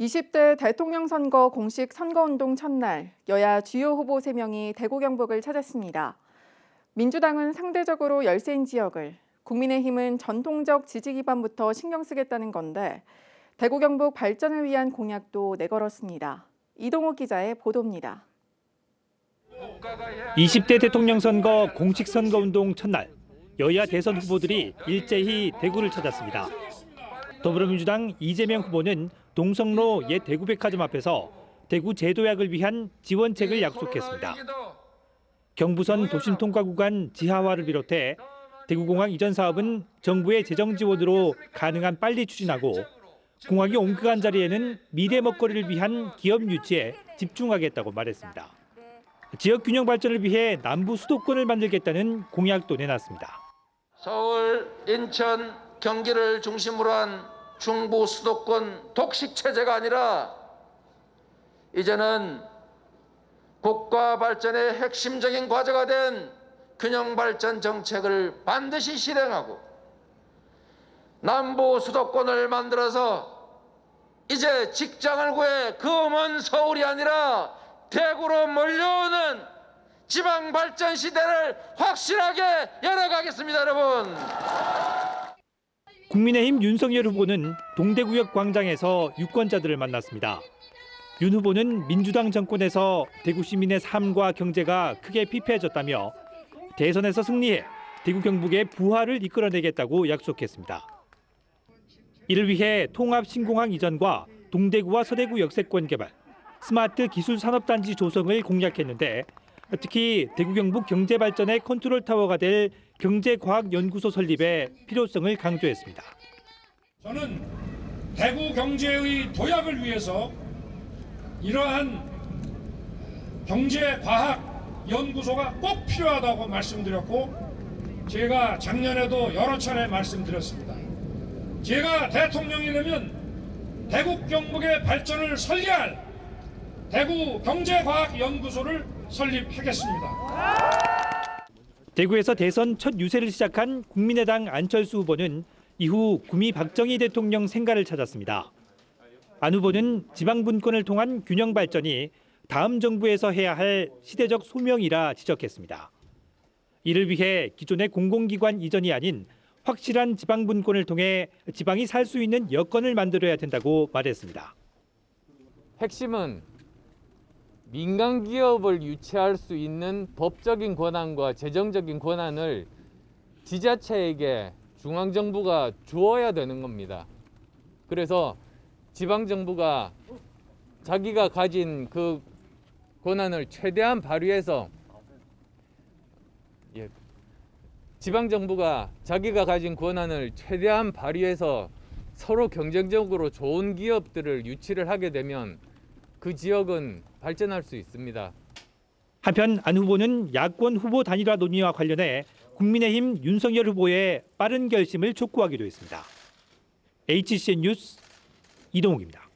20대 대통령 선거 공식 선거운동 첫날, 여야 주요 후보 3명이 대구 경북을 찾았습니다. 민주당은 상대적으로 열세인 지역을, 국민의힘은 전통적 지지 기반부터 신경 쓰겠다는 건데 대구 경북 발전을 위한 공약도 내걸었습니다. 이동욱 기자의 보도입니다. 20대 대통령 선거 공식 선거운동 첫날, 여야 대선 후보들이 일제히 대구를 찾았습니다. 더불어민주당 이재명 후보는 동성로 옛 대구백화점 앞에서 대구 제도약을 위한 지원책을 약속했습니다. 경부선 도심 통과 구간 지하화를 비롯해 대구공항 이전 사업은 정부의 재정 지원으로 가능한 빨리 추진하고 공항이 옮겨간 자리에는 미래 먹거리를 위한 기업 유치에 집중하겠다고 말했습니다. 지역 균형 발전을 위해 남부 수도권을 만들겠다는 공약도 내놨습니다. 서울, 인천, 경기를 중심으로 한 중부 수도권 독식 체제가 아니라 이제는 국가 발전의 핵심적인 과제가 된 균형 발전 정책을 반드시 실행하고 남부 수도권을 만들어서 이제 직장을 구해 그 먼 서울이 아니라 대구로 몰려오는 지방 발전 시대를 확실하게 열어가겠습니다, 여러분. 국민의힘 윤석열 후보는 동대구역 광장에서 유권자들을 만났습니다. 윤 후보는 민주당 정권에서 대구 시민의 삶과 경제가 크게 피폐해졌다며 대선에서 승리해 대구 경북의 부활을 이끌어내겠다고 약속했습니다. 이를 위해 통합 신공항 이전과 동대구와 서대구 역세권 개발, 스마트 기술 산업단지 조성을 공약했는데 특히 대구 경북 경제 발전의 컨트롤 타워가 될 경제과학연구소 설립의 필요성을 강조했습니다. 저는 대구 경제의 도약을 위해서 이러한 경제과학연구소가 꼭 필요하다고 말씀드렸고 제가 작년에도 여러 차례 말씀드렸습니다. 제가 대통령이 되면 대구 경북의 발전을 설계할 대구 경제과학연구소를 설립하겠습니다. 대구에서 대선 첫 유세를 시작한 국민의당 안철수 후보는 이후 구미 박정희 대통령 생가를 찾았습니다. 안 후보는 지방 분권을 통한 균형 발전이 다음 정부에서 해야 할 시대적 소명이라 지적했습니다. 이를 위해 기존의 공공기관 이전이 아닌 확실한 지방 분권을 통해 지방이 살 수 있는 여건을 만들어야 된다고 말했습니다. 핵심은 민간 기업을 유치할 수 있는 법적인 권한과 재정적인 권한을 지자체에게 중앙정부가 주어야 되는 겁니다. 그래서 지방정부가 자기가 가진 그 권한을 최대한 발휘해서 지방정부가 자기가 가진 권한을 최대한 발휘해서 서로 경쟁적으로 좋은 기업들을 유치를 하게 되면 그 지역은 발전할 수 있습니다. 한편 안 후보는 야권 후보 단일화 논의와 관련해 국민의힘 윤석열 후보의 빠른 결심을 촉구하기도 했습니다. HCN 뉴스 이동욱입니다.